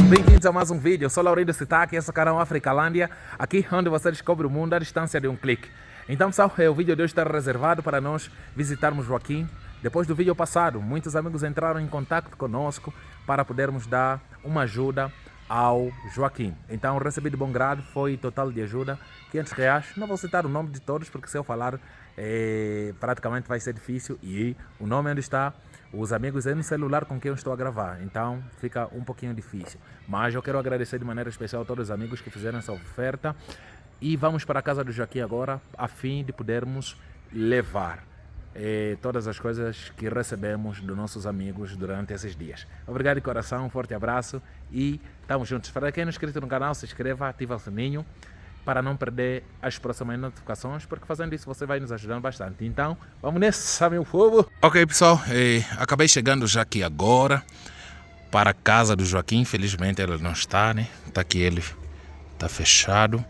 Bem-vindos a mais um vídeo. Eu sou Laurindo Sitaque e esse é o canal Africalândia, aqui onde você descobre o mundo à distância de um clique. Então, pessoal, o vídeo de hoje está reservado para nós visitarmos Joaquim. Depois do vídeo passado, muitos amigos entraram em contato conosco para podermos dar uma ajuda ao Joaquim. Então, recebi de bom grado, foi total de ajuda, R$500. Não vou citar o nome de todos, porque se eu falar, praticamente vai ser difícil. E o nome onde está, os amigos é no celular com quem eu estou a gravar. Então, fica um pouquinho difícil. Mas eu quero agradecer de maneira especial a todos os amigos que fizeram essa oferta. E vamos para a casa do Joaquim agora, a fim de podermos levar todas as coisas que recebemos dos nossos amigos durante esses dias. Obrigado de coração, um forte abraço e estamos juntos. Para quem não é inscrito no canal, se inscreva, ativa o sininho para não perder as próximas notificações, porque fazendo isso você vai nos ajudando bastante. Então, vamos nessa, meu povo! Ok, pessoal, acabei chegando já aqui agora para a casa do Joaquim. Infelizmente ele não está, né? Está aqui, ele está fechado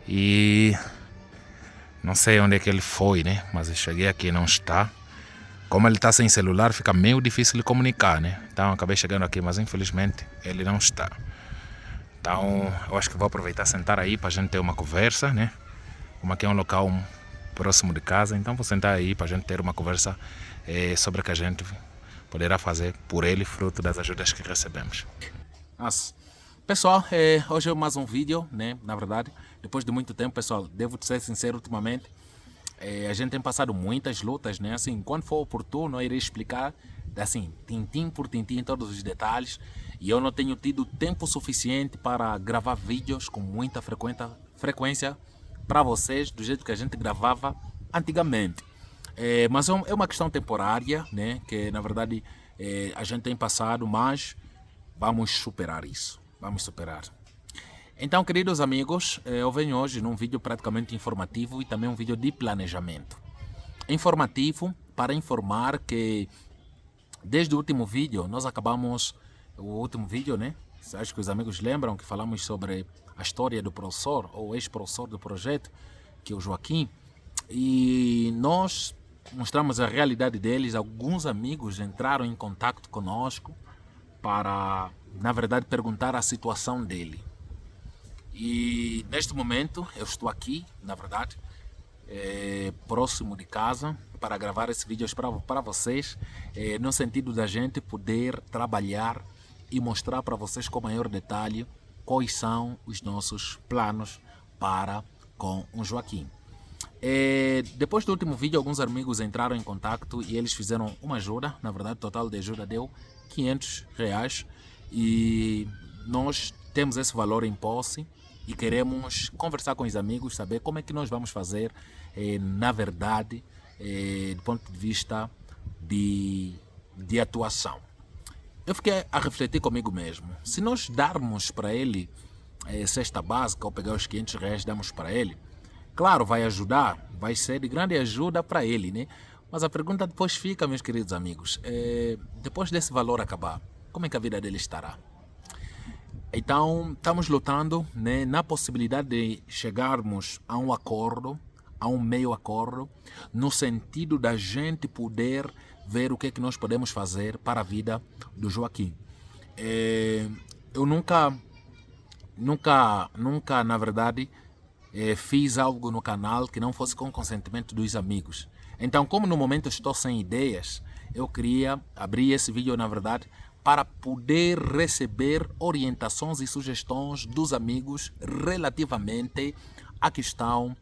e não sei onde é que ele foi, né? Mas eu cheguei aqui e não está. Como ele está sem celular, fica meio difícil de comunicar, né? Então acabei chegando aqui, mas infelizmente ele não está. Então eu acho que vou aproveitar e sentar aí para a gente ter uma conversa, né? Como aqui é um local próximo de casa, então vou sentar aí para a gente ter uma conversa sobre o que a gente poderá fazer por ele, fruto das ajudas que recebemos. Nossa. Pessoal, hoje é mais um vídeo, né? Na verdade, depois de muito tempo, pessoal, devo ser sincero, ultimamente a gente tem passado muitas lutas, né? Assim, quando for oportuno, eu irei explicar, assim, tintim por tintim, todos os detalhes. E eu não tenho tido tempo suficiente para gravar vídeos com muita frequência para vocês, do jeito que a gente gravava antigamente. Mas é uma questão temporária, né? Que na verdade a gente tem passado, mas vamos superar isso. Vamos superar. Então, queridos amigos, eu venho hoje num vídeo praticamente informativo e também um vídeo de planejamento. Informativo para informar que desde o último vídeo, nós acabamos o último vídeo, né? Acho que os amigos lembram que falamos sobre a história do professor ou ex-professor do projeto, que é o Joaquim, e nós mostramos a realidade deles. Alguns amigos entraram em contato conosco para, na verdade, perguntar a situação dele. E neste momento eu estou aqui, na verdade, próximo de casa, para gravar esse vídeo para vocês, no sentido da gente poder trabalhar e mostrar para vocês com maior detalhe quais são os nossos planos para com o Joaquim. Depois do último vídeo, alguns amigos entraram em contato e eles fizeram uma ajuda. Na verdade, o total de ajuda deu R$500 e nós temos esse valor em posse e queremos conversar com os amigos, saber como é que nós vamos fazer, na verdade, do ponto de vista de atuação. Eu fiquei a refletir comigo mesmo. Se nós darmos para ele cesta básica ou pegar os R$500 damos para ele, claro, vai ajudar, vai ser de grande ajuda para ele, né? Mas a pergunta depois fica, meus queridos amigos, depois desse valor acabar, como é que a vida dele estará? Então, estamos lutando, né, na possibilidade de chegarmos a um acordo, a um meio acordo, no sentido da gente poder ver o que é que nós podemos fazer para a vida do Joaquim. Eu nunca, na verdade, fiz algo no canal que não fosse com consentimento dos amigos. Então, como no momento estou sem ideias, eu queria abrir esse vídeo, na verdade, para poder receber orientações e sugestões dos amigos relativamente à questão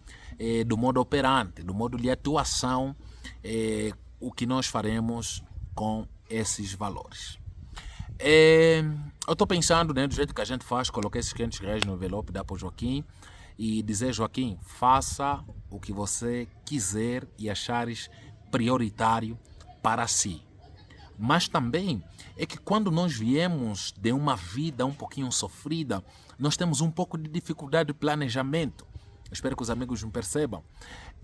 do modo operante, do modo de atuação, o que nós faremos com esses valores. Eu estou pensando, né, do jeito que a gente faz, coloquei esses R$500 no envelope, dá para o Joaquim e dizer: Joaquim, faça o que você quiser e achares prioritário para si. Mas também é que quando nós viemos de uma vida um pouquinho sofrida, nós temos um pouco de dificuldade de planejamento. Espero que os amigos me percebam.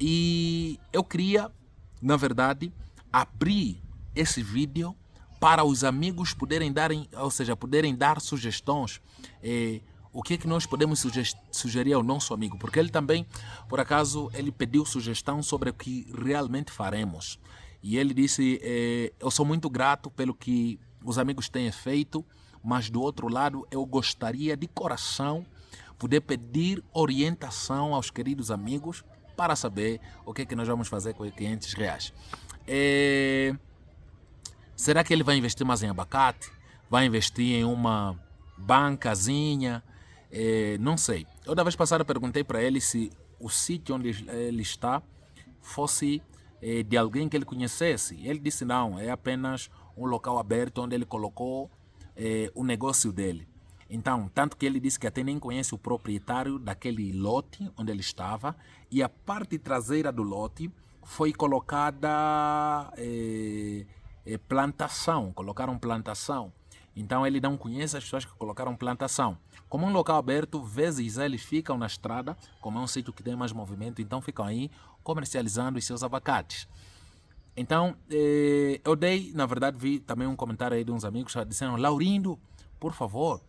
E eu queria, na verdade, abrir esse vídeo para os amigos poderem dar sugestões. O que é que nós podemos sugerir ao nosso amigo? Porque ele também, por acaso, ele pediu sugestão sobre o que realmente faremos. E ele disse: eu sou muito grato pelo que os amigos têm feito, mas do outro lado eu gostaria de coração poder pedir orientação aos queridos amigos para saber o que é que nós vamos fazer com os R$500. Será que ele vai investir mais em abacate? Vai investir em uma bancazinha? Não sei. Eu da vez passada perguntei para ele se o sítio onde ele está fosse de alguém que ele conhecesse. Ele disse não, é apenas um local aberto onde ele colocou o negócio dele. Então, tanto que ele disse que até nem conhece o proprietário daquele lote onde ele estava, e a parte traseira do lote foi colocada plantação, colocaram plantação. Então ele não conhece as pessoas que colocaram plantação. Como é um local aberto, vezes eles ficam na estrada, como é um sítio que tem mais movimento, então ficam aí comercializando os seus abacates. Então, eu dei, na verdade, vi também um comentário aí de uns amigos que disseram: Laurindo, por favor,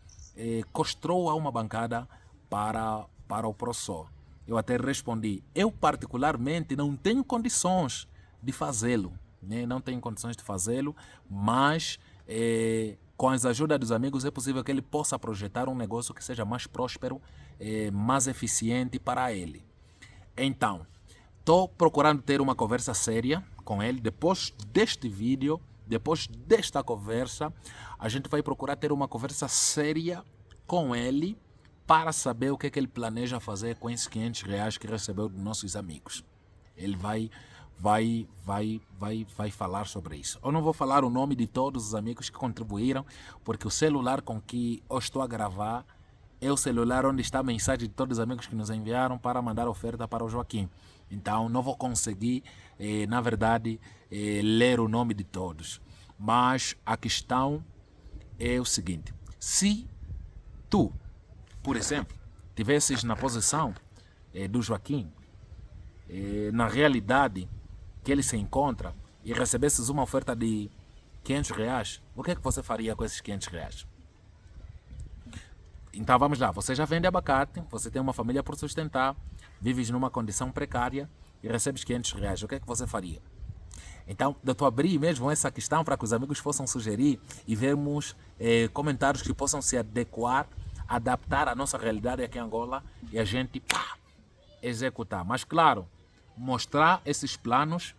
construa uma bancada para o ProSol. Eu até respondi: eu particularmente não tenho condições de fazê-lo, né? Não tenho condições de fazê-lo, mas com a ajuda dos amigos é possível que ele possa projetar um negócio que seja mais próspero, mais eficiente para ele. Então, estou procurando ter uma conversa séria com ele. Depois deste vídeo, depois desta conversa, a gente vai procurar ter uma conversa séria com ele para saber o que é que ele planeja fazer com esses R$500 que recebeu dos nossos amigos. Ele vai falar sobre isso. Eu não vou falar o nome de todos os amigos que contribuíram, porque o celular com que eu estou a gravar é o celular onde está a mensagem de todos os amigos que nos enviaram para mandar oferta para o Joaquim. Então não vou conseguir, na verdade, ler o nome de todos. Mas a questão é o seguinte: se tu, por exemplo, tivesses na posição do Joaquim, na realidade que ele se encontra, e recebesses uma oferta de R$500, o que é que você faria com esses R$500? Então vamos lá, você já vende abacate, você tem uma família por sustentar, vives numa condição precária e recebes R$500, o que é que você faria? Então, eu estou a abrir mesmo essa questão para que os amigos possam sugerir e vermos comentários que possam se adequar, adaptar à nossa realidade aqui em Angola e a gente executar. Mas claro, mostrar esses planos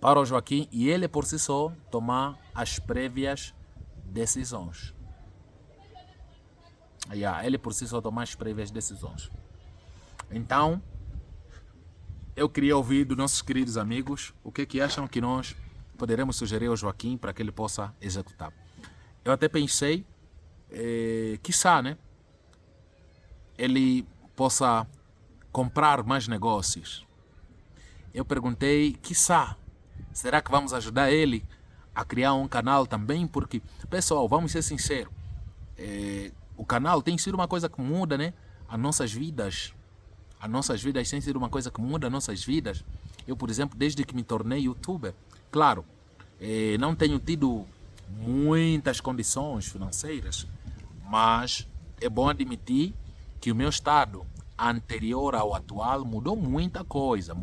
para o Joaquim e ele por si só tomar as prévias decisões. Ele por si só tomar as prévias decisões. Então, eu queria ouvir dos nossos queridos amigos o que acham que nós poderemos sugerir ao Joaquim para que ele possa executar. Eu até pensei, quiçá, né, ele possa comprar mais negócios. Eu perguntei, quiçá, será que vamos ajudar ele a criar um canal também? Porque, pessoal, vamos ser sinceros, o canal tem sido uma coisa que muda, né, as nossas vidas. As nossas vidas têm sido uma coisa que muda as nossas vidas. Eu, por exemplo, desde que me tornei youtuber, claro, não tenho tido muitas condições financeiras, mas é bom admitir que o meu estado anterior ao atual mudou muita coisa.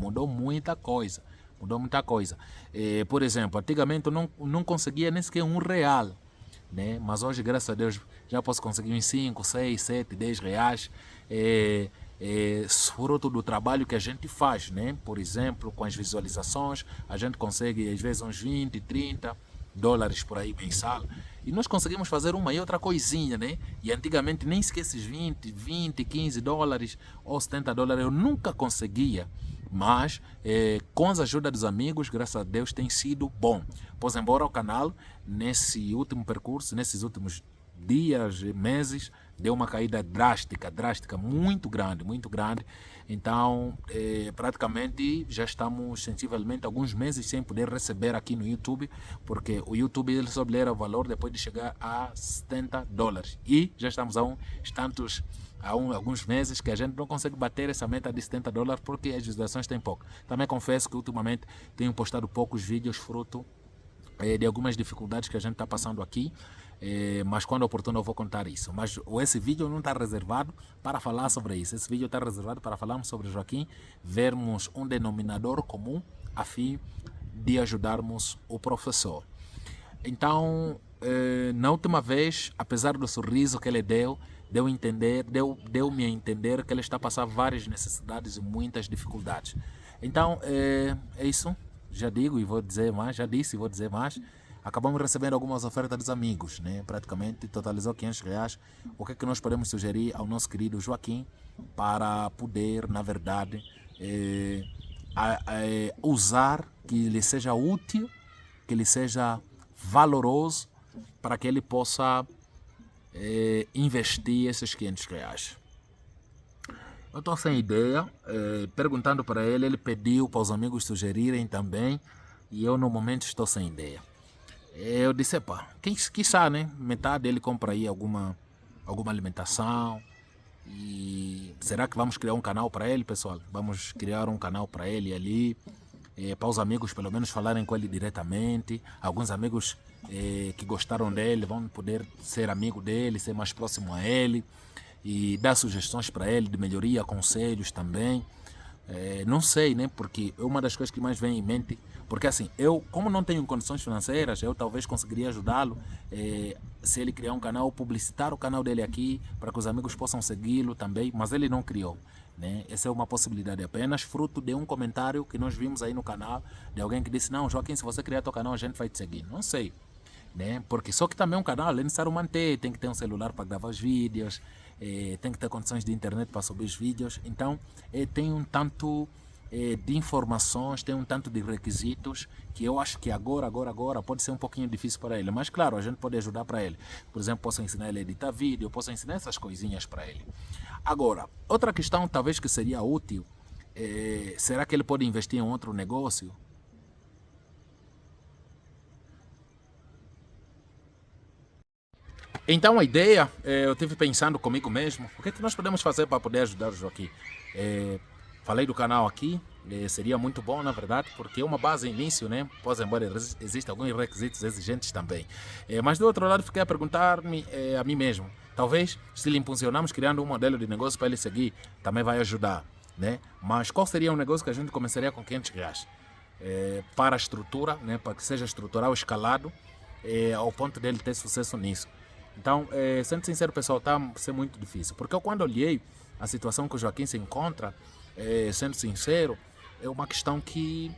Por exemplo, antigamente eu não conseguia nem sequer R$1, né? Mas hoje, graças a Deus, já posso conseguir uns 5, 6, 7, R$10, fruto do trabalho que a gente faz, né? Por exemplo, com as visualizações, a gente consegue às vezes uns 20, 30 dólares por aí mensal, e nós conseguimos fazer uma e outra coisinha, né? E antigamente nem sequer esses 20, 15 dólares ou 70 dólares eu nunca conseguia, mas com a ajuda dos amigos, graças a Deus, tem sido bom. Pois embora o canal, nesse último percurso, nesses últimos dias, meses, deu uma caída drástica, muito grande. Então, praticamente já estamos sensivelmente alguns meses sem poder receber aqui no YouTube, porque o YouTube ele só libera o valor depois de chegar a 70 dólares. E já estamos há alguns meses que a gente não consegue bater essa meta de 70 dólares porque as visualizações têm pouco. Também confesso que ultimamente tenho postado poucos vídeos fruto de algumas dificuldades que a gente está passando aqui, mas quando oportuno eu vou contar isso. Mas esse vídeo não está reservado para falar sobre isso. Esse vídeo está reservado para falarmos sobre Joaquim, vermos um denominador comum a fim de ajudarmos o professor. Então, na última vez, apesar do sorriso que ele deu-me a entender que ele está a passar várias necessidades e muitas dificuldades. Então, é isso. Já digo e vou dizer mais, já disse e vou dizer mais. Acabamos recebendo algumas ofertas dos amigos, né? Praticamente totalizou R$ 500. O que é que nós podemos sugerir ao nosso querido Joaquim para poder, na verdade, usar, que lhe seja útil, que lhe seja valoroso, para que ele possa investir esses R$ 500. Eu estou sem ideia, perguntando para ele, ele pediu para os amigos sugerirem também, e eu no momento estou sem ideia. Eu disse, epá, quem sabe, né? Metade ele compra aí alguma alimentação. E será que vamos criar um canal para ele, pessoal? Vamos criar um canal para ele ali, para os amigos pelo menos falarem com ele diretamente. Alguns amigos que gostaram dele vão poder ser amigo dele, ser mais próximo a ele e dar sugestões para ele de melhoria, conselhos também. Não sei, né? Porque é uma das coisas que mais vem em mente. Porque assim, eu, como não tenho condições financeiras, eu talvez conseguiria ajudá-lo se ele criar um canal, publicitar o canal dele aqui, para que os amigos possam segui-lo também, mas ele não criou, né? Essa é uma possibilidade apenas fruto de um comentário que nós vimos aí no canal, de alguém que disse, não, Joaquim, se você criar teu canal, a gente vai te seguir. Não sei, né? Porque só que também um canal é necessário manter, tem que ter um celular para gravar os vídeos, tem que ter condições de internet para subir os vídeos. Então tem um tanto de informações, tem um tanto de requisitos que eu acho que agora pode ser um pouquinho difícil para ele, mas claro, a gente pode ajudar para ele. Por exemplo, posso ensinar ele a editar vídeo, posso ensinar essas coisinhas para ele. Agora, outra questão talvez que seria útil, será que ele pode investir em outro negócio? Então a ideia, eu tive pensando comigo mesmo, o que é que nós podemos fazer para poder ajudar o Joaquim? Falei do canal aqui, seria muito bom na verdade, porque é uma base início, né? Pois embora existam alguns requisitos exigentes também. Mas do outro lado fiquei a perguntar-me a mim mesmo, talvez se lhe impulsionarmos criando um modelo de negócio para ele seguir, também vai ajudar, né? Mas qual seria um negócio que a gente começaria com R$ 500? Para a estrutura, né? Para que seja estrutural, escalado, ao ponto dele ter sucesso nisso. Então, sendo sincero, pessoal, está a ser muito difícil. Porque eu, quando olhei a situação que o Joaquim se encontra, sendo sincero, é uma questão que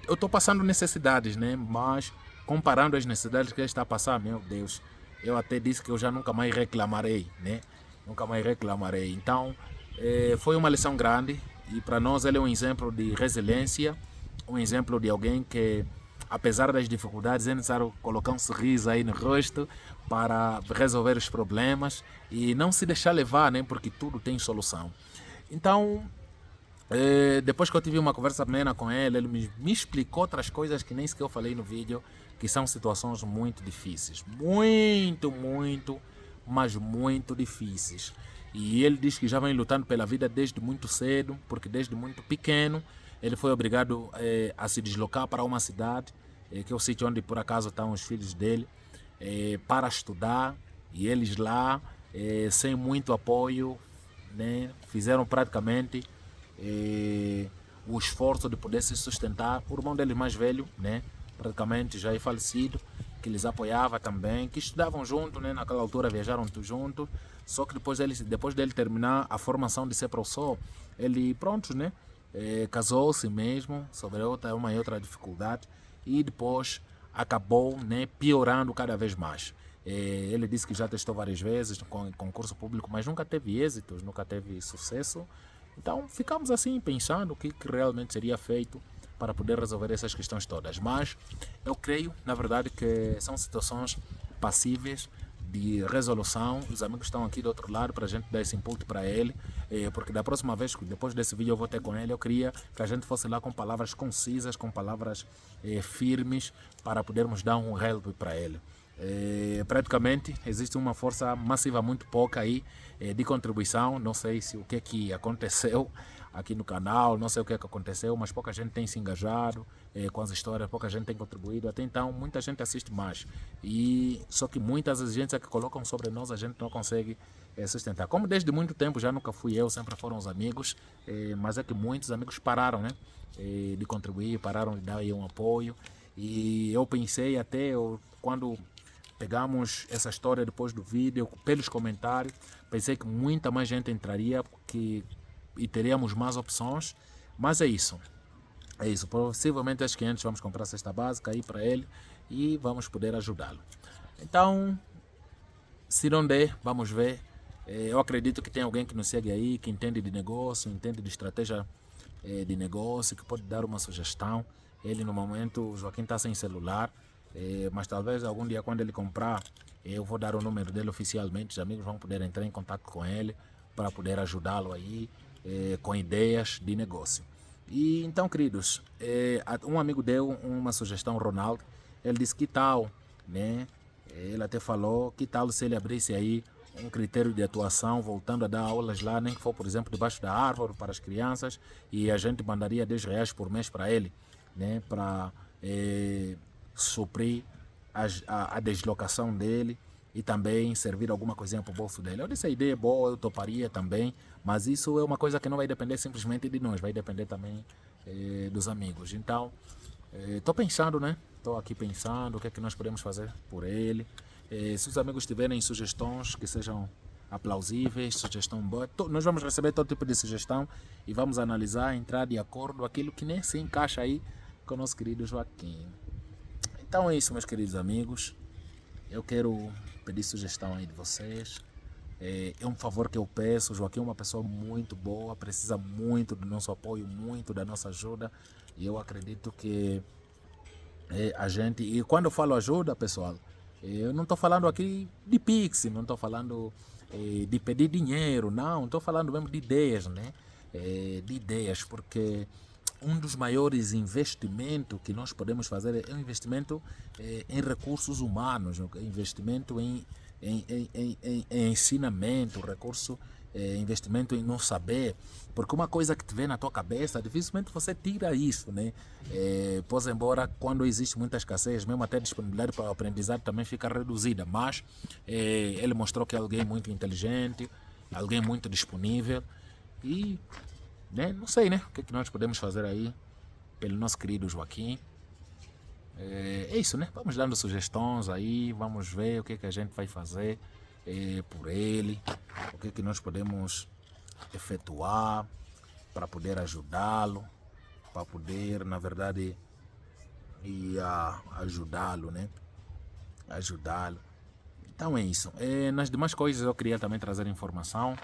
eu estou passando necessidades, né? Mas comparando as necessidades que ele está a passar, meu Deus, eu até disse que eu já nunca mais reclamarei, né? Nunca mais reclamarei. Então, foi uma lição grande e para nós ele é um exemplo de resiliência, um exemplo de alguém que, apesar das dificuldades, é necessário colocar um sorriso aí no rosto para resolver os problemas e não se deixar levar, né? Porque tudo tem solução. Então, depois que eu tive uma conversa amena com ele, ele me explicou outras coisas que nem sequer eu falei no vídeo, que são situações muito difíceis. Muito, mas muito difíceis. E ele diz que já vem lutando pela vida desde muito cedo, porque desde muito pequeno ele foi obrigado a se deslocar para uma cidade, que é o sítio onde por acaso estão os filhos dele, para estudar. E eles lá, sem muito apoio, né, fizeram praticamente o esforço de poder se sustentar. O irmão dele mais velho, né, praticamente já é falecido, que eles apoiava também, que estudavam junto, né, naquela altura viajaram juntos. Só que depois dele terminar a formação de ser professor, ele pronto, né, casou-se mesmo sobre uma e outra dificuldade e depois acabou, né, piorando cada vez mais. Ele disse que já testou várias vezes com concurso público, mas nunca teve êxitos, nunca teve sucesso. Então ficamos assim pensando o que realmente seria feito para poder resolver essas questões todas. Mas eu creio, na verdade, que são situações passíveis de resolução. Os amigos estão aqui do outro lado para a gente dar esse input para ele, porque da próxima vez, depois desse vídeo eu vou ter com ele, eu queria que a gente fosse lá com palavras concisas, com palavras firmes, para podermos dar um help para ele. Praticamente existe uma força massiva muito pouca aí de contribuição. Não sei se o que é que aconteceu aqui no canal, não sei o que é que aconteceu, mas pouca gente tem se engajado com as histórias, pouca gente tem contribuído. Até então muita gente assiste mais, e só que muitas exigências que colocam sobre nós a gente não consegue sustentar. Como desde muito tempo já nunca fui eu, sempre foram os amigos, mas é que muitos amigos pararam, né, de contribuir, pararam de dar aí um apoio. E eu pensei até, quando pegamos essa história depois do vídeo, pelos comentários, pensei que muita mais gente entraria e teríamos mais opções, mas é isso. É isso, possivelmente às 500 vamos comprar a cesta básica aí para ele e vamos poder ajudá-lo. Então, se não der, vamos ver. Eu acredito que tem alguém que nos segue aí, que entende de negócio, entende de estratégia de negócio, que pode dar uma sugestão. Ele no momento, o Joaquim está sem celular, mas talvez algum dia quando ele comprar, eu vou dar o número dele oficialmente, os amigos vão poder entrar em contato com ele para poder ajudá-lo aí com ideias de negócio. E então, queridos, um amigo deu uma sugestão, Ronaldo, ele disse que tal, né? Ele até falou que tal se ele abrisse aí um critério de atuação, voltando a dar aulas lá, nem que for, por exemplo, debaixo da árvore para as crianças, e a gente mandaria R$ 10 por mês para ele, né? Para suprir a deslocação dele e também servir alguma coisinha para o bolso dele. Eu disse, a ideia é boa, eu toparia também, mas isso é uma coisa que não vai depender simplesmente de nós, vai depender também dos amigos. Então, estou pensando, né? Estou aqui pensando o que é que nós podemos fazer por ele. Se os amigos tiverem sugestões que sejam aplausíveis, sugestão boa, nós vamos receber todo tipo de sugestão e vamos analisar, entrar de acordo aquilo que nem se encaixa aí com o nosso querido Joaquim. Então é isso, meus queridos amigos. Eu quero pedir sugestão aí de vocês. É um favor que eu peço. O Joaquim é uma pessoa muito boa, precisa muito do nosso apoio, muito da nossa ajuda. E eu acredito que a gente... E quando eu falo ajuda, pessoal, eu não estou falando aqui de Pix, não estou falando de pedir dinheiro, não. Estou falando mesmo de ideias, né? De ideias, porque um dos maiores investimentos que nós podemos fazer é um investimento em recursos humanos, investimento em ensinamento, investimento em não saber, porque uma coisa que te vem na tua cabeça, dificilmente você tira isso, né? Pois embora quando existe muita escassez, mesmo até a disponibilidade para o aprendizado também fica reduzida, mas ele mostrou que é alguém muito inteligente, alguém muito disponível e né, não sei, né? O que é que nós podemos fazer aí pelo nosso querido Joaquim. É isso, né? Vamos dando sugestões aí, vamos ver o que é que a gente vai fazer por ele, o que é que nós podemos efetuar para poder ajudá-lo, para poder, na verdade, ajudá-lo, né? Ajudá-lo. Então é isso. Nas demais coisas eu queria também trazer informação.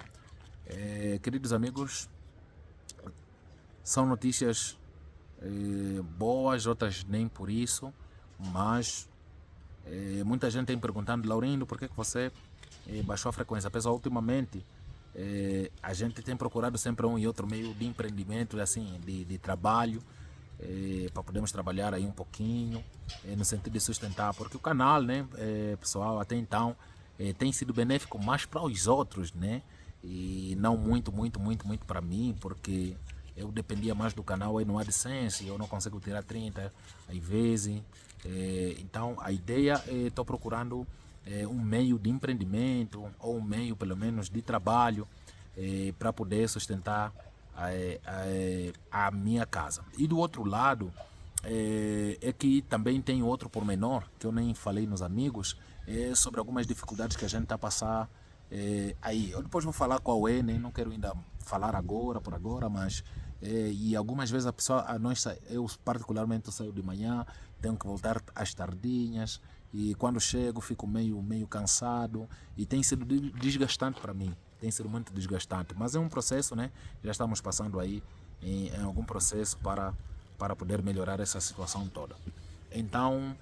Queridos amigos, são notícias boas, outras nem por isso, mas muita gente tem perguntando, Laurindo, por que você baixou a frequência? Apesar, ultimamente, a gente tem procurado sempre um e outro meio de empreendimento, assim, de trabalho, para podermos trabalhar aí um pouquinho, no sentido de sustentar, porque o canal, né, pessoal, até então, tem sido benéfico mais para os outros, né, e não muito para mim, porque eu dependia mais do canal aí no AdSense, eu não consigo tirar 30 às vezes. Então a ideia é estou procurando um meio de empreendimento ou um meio pelo menos de trabalho para poder sustentar a minha casa. E do outro lado é que também tem outro pormenor que eu nem falei nos amigos, sobre algumas dificuldades que a gente está a passar aí. Eu depois vou falar qual é, né? Não quero ainda falar agora, por agora, mas e algumas vezes a pessoa, eu particularmente saio de manhã, tenho que voltar às tardinhas e quando chego fico meio cansado e tem sido desgastante para mim, tem sido muito desgastante, mas é um processo, né? Já estamos passando aí em algum processo para poder melhorar essa situação toda. Então,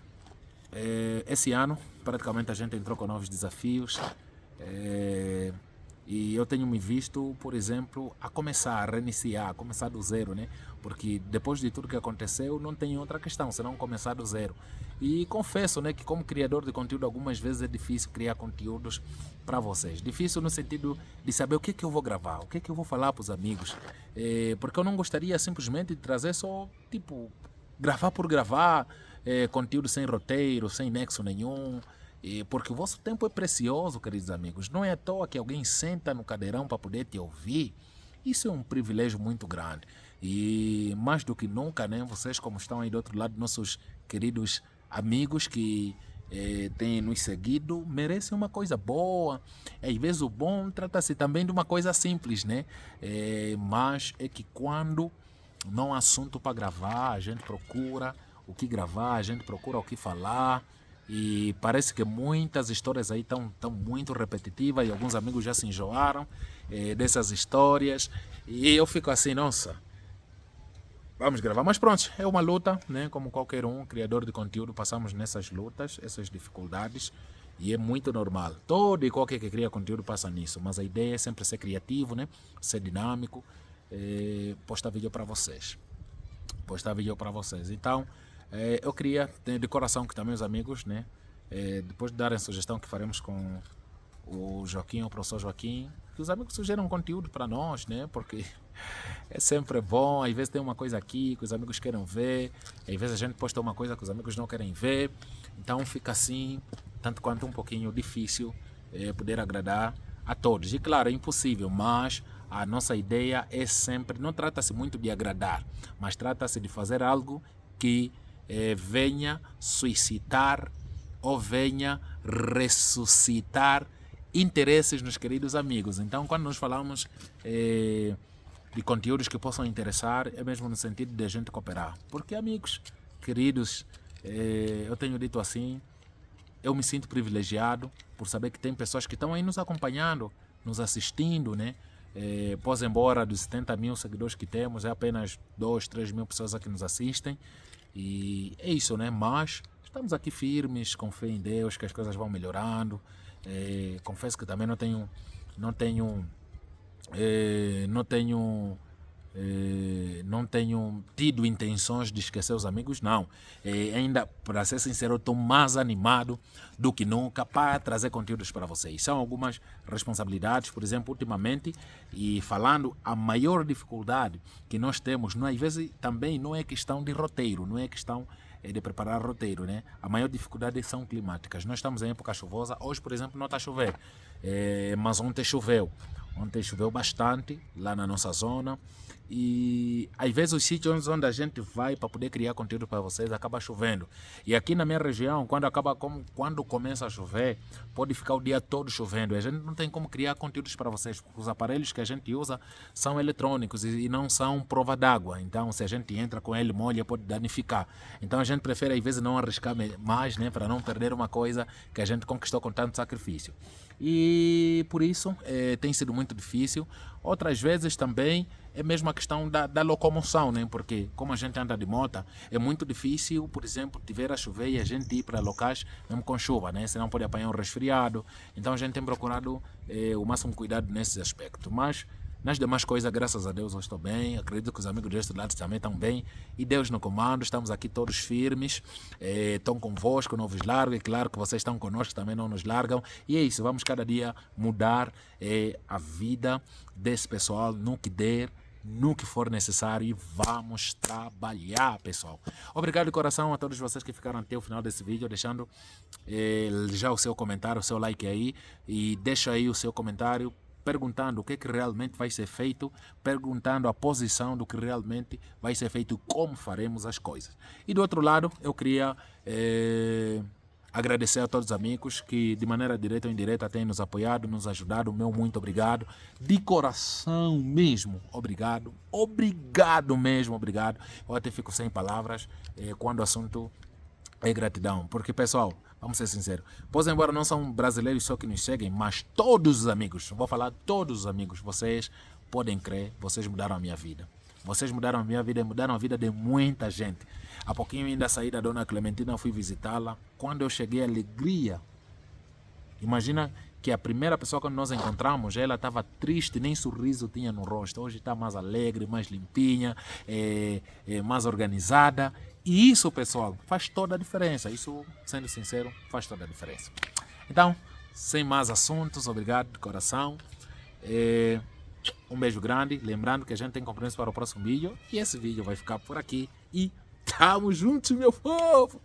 esse ano praticamente a gente entrou com novos desafios. E eu tenho me visto, por exemplo, a começar, a reiniciar, a começar do zero, né? Porque depois de tudo que aconteceu, não tem outra questão, senão começar do zero. E confesso, né, que como criador de conteúdo, algumas vezes é difícil criar conteúdos para vocês. Difícil no sentido de saber o que é que eu vou gravar, o que é que eu vou falar para os amigos. Porque eu não gostaria simplesmente de trazer só, tipo, gravar por gravar, conteúdo sem roteiro, sem nexo nenhum. Porque o vosso tempo é precioso, queridos amigos. Não é à toa que alguém senta no cadeirão para poder te ouvir. Isso é um privilégio muito grande. E mais do que nunca, né, vocês como estão aí do outro lado, nossos queridos amigos que têm nos seguido, merecem uma coisa boa. Às vezes o bom trata-se também de uma coisa simples, né? Mas é que quando não há assunto para gravar, a gente procura o que gravar, a gente procura o que falar. E parece que muitas histórias aí estão muito repetitivas e alguns amigos já se enjoaram dessas histórias. E eu fico assim, nossa, vamos gravar. Mas pronto, é uma luta, né? Como qualquer criador de conteúdo, passamos nessas lutas, essas dificuldades. E é muito normal. Todo e qualquer que cria conteúdo passa nisso. Mas a ideia é sempre ser criativo, né? Ser dinâmico. Postar vídeo para vocês. Então, eu queria, de coração, que também os amigos, né? Depois de darem a sugestão que faremos com o Joaquim, o professor Joaquim, que os amigos sugeram conteúdo para nós, né? Porque é sempre bom. Às vezes tem uma coisa aqui que os amigos querem ver, às vezes a gente posta uma coisa que os amigos não querem ver. Então fica assim, tanto quanto um pouquinho difícil poder agradar a todos. E claro, é impossível, mas a nossa ideia é sempre, não trata-se muito de agradar, mas trata-se de fazer algo que venha suscitar ou venha ressuscitar interesses nos queridos amigos. Então, quando nós falamos de conteúdos que possam interessar, é mesmo no sentido de a gente cooperar. Porque, amigos queridos, eu tenho dito assim, eu me sinto privilegiado por saber que tem pessoas que estão aí nos acompanhando, nos assistindo, né? Pois embora dos 70 mil seguidores que temos, é apenas 2, 3 mil pessoas aqui nos assistem. E é isso, né? Mas estamos aqui firmes, com fé em Deus, que as coisas vão melhorando. Confesso que também não tenho tido intenções de esquecer os amigos, não. Ainda, para ser sincero, estou mais animado do que nunca para trazer conteúdos para vocês. São algumas responsabilidades, por exemplo, ultimamente, e falando, a maior dificuldade que nós temos, às vezes também não é questão de roteiro, não é questão de preparar roteiro, né? A maior dificuldade são climáticas. Nós estamos em época chuvosa, hoje, por exemplo, não está a chover, mas ontem choveu. Ontem choveu bastante lá na nossa zona e às vezes os sítios onde a gente vai para poder criar conteúdo para vocês acaba chovendo. E aqui na minha região, quando começa a chover, pode ficar o dia todo chovendo. E a gente não tem como criar conteúdos para vocês, porque os aparelhos que a gente usa são eletrônicos e não são prova d'água. Então, se a gente entra com ele molha, pode danificar. Então, a gente prefere às vezes não arriscar mais, né, para não perder uma coisa que a gente conquistou com tanto sacrifício. E por isso tem sido muito difícil. Outras vezes também é mesmo a questão da locomoção, né? Porque como a gente anda de moto, é muito difícil, por exemplo, tiver a chover e a gente ir para locais mesmo com chuva, né? Senão pode apanhar um resfriado. Então a gente tem procurado o máximo cuidado nesse aspecto. Mas nas demais coisas, graças a Deus, eu estou bem. Acredito que os amigos deste lado também estão bem. E Deus no comando, estamos aqui todos firmes. Estão convosco, não vos largam. E claro que vocês estão conosco, também não nos largam. E é isso, vamos cada dia mudar a vida desse pessoal no que der, no que for necessário, e vamos trabalhar, pessoal. Obrigado de coração a todos vocês que ficaram até o final desse vídeo, deixando já o seu comentário, o seu like aí. E deixa aí o seu comentário perguntando o que realmente vai ser feito, perguntando a posição do que realmente vai ser feito e como faremos as coisas. E do outro lado, eu queria agradecer a todos os amigos que de maneira direta ou indireta têm nos apoiado, nos ajudado. Meu muito obrigado, de coração mesmo, obrigado mesmo, obrigado. Eu até fico sem palavras quando o assunto é gratidão, porque pessoal, vamos ser sinceros, pois embora não são brasileiros só que nos seguem, mas todos os amigos, vou falar todos os amigos, vocês podem crer, vocês mudaram a minha vida. Vocês mudaram a minha vida e mudaram a vida de muita gente. Há pouquinho ainda saí da Dona Clementina, fui visitá-la. Quando eu cheguei, alegria. Imagina que a primeira pessoa que nós encontramos, ela estava triste, nem sorriso tinha no rosto. Hoje está mais alegre, mais limpinha, mais organizada. E isso, pessoal, faz toda a diferença. Isso, sendo sincero, faz toda a diferença. Então, sem mais assuntos, obrigado de coração. Um beijo grande. Lembrando que a gente tem compromisso para o próximo vídeo. E esse vídeo vai ficar por aqui. E tamo juntos, meu povo!